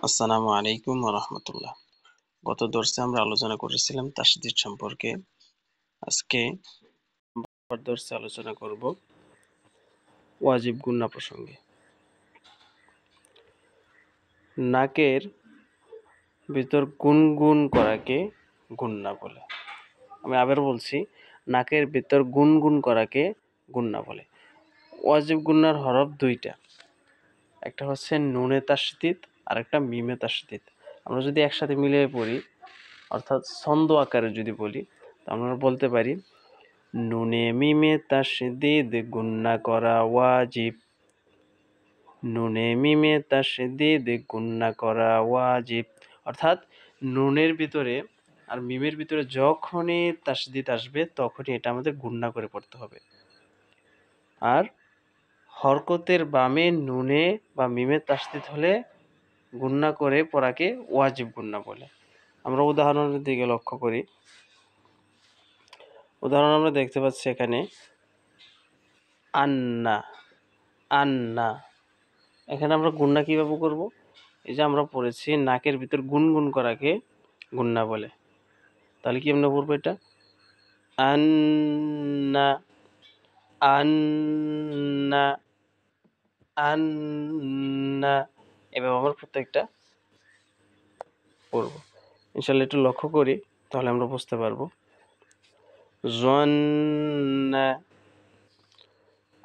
আসসালামু আলাইকুম ওয়া রাহমাতুল্লাহ। গত দর্সে আমরা আলোচনা করেছিলাম তাসদীদ সম্পর্কে। আজকে দর্সে আলোচনা করব ওয়াজিব গুন্না প্রসঙ্গে। নাকের ভিতর গুনগুন করাকে গুন্না বলে। আমি আবার বলছি, নাকের ভিতর গুনগুন করাকে গুন্না বলে। ওয়াজিব গুন্নার হরফ দুইটা, একটা হচ্ছে নুনে তাসদীদ আর একটা মিমে তাসদীদ। আমরা যদি একসাথে মিলিয়ে পড়ি, অর্থাৎ ছন্দ আকারে যদি বলি, আমরা বলতে পারি নুনে মিমে তাসদীদ গুন্না করা ওয়াজিব। নুনে মিমে তাসদীদ গুন্না করা ওয়াজিব। অর্থাৎ নুনের ভিতরে আর মিমের ভিতরে যখনই তাসদীদ আসবে তখনই এটা আমাদের গুন্না করে পড়তে হবে। আর হরকতের বামে নুনে বা মিমে তাসদীদ হলে গুন্না করে পড়াকে ওয়াজিব গুন্না বলে। আমরা উদাহরণের দিকে লক্ষ্য করি। উদাহরণ আমরা দেখতে পাচ্ছি এখানে আন্না, আন্না। এখানে আমরা গুন্না কিভাবে করব? এই যে আমরা পড়েছি নাকের ভিতর গুনগুন করাকে গুন্না বলে। তাহলে কি আমরা পড়বো এটা? আন্না, আন্না, আন্না। এভাবে আমরা প্রত্যেকটা পড়ব। ইনশাআল্লাহ একটু লক্ষ্য করি, তাহলে আমরা বুঝতে পারবো। জন্না,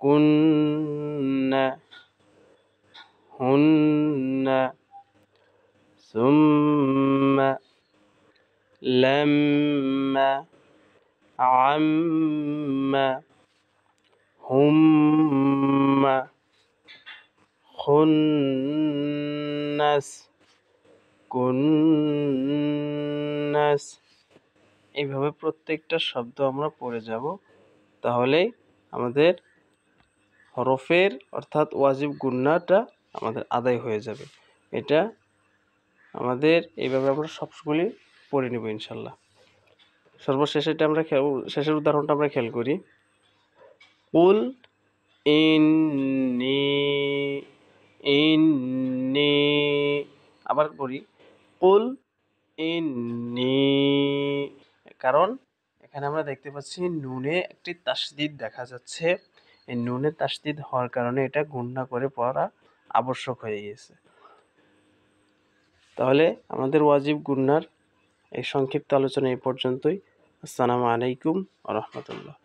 কুন্না, হুন্না, সুম্মা, লাম্মা, আম্মা, হুম্মা, খুন্নাস, কুন্নাস। এইভাবে প্রত্যেকটা শব্দ আমরা পড়ে যাব, তাহলেই আমাদের হরফের অর্থাৎ ওয়াজিব গুন্নাটা আমাদের আদায় হয়ে যাবে। এটা আমাদের এইভাবে আমরা সবগুলি পড়ে নেব ইনশাল্লাহ। সর্বশেষ এটা আমরা শেষের উদাহরণটা আমরা খেয়াল করি। কুল ইন্নী, ইন্নী। আবার করি কুল ইন্নী। কারণ এখানে আমরা দেখতে পাচ্ছি নুনে একটি তাসদীদ দেখা যাচ্ছে। এই নুনে তাসদীদ হওয়ার কারণে এটা গুন্না করে পড়া আবশ্যক হয়ে গেছে। তাহলে আমাদের ওয়াজিব গুন্নার এই সংক্ষিপ্ত আলোচনা এই পর্যন্তই। আসসালামু আলাইকুম ওয়া রাহমাতুল্লাহ।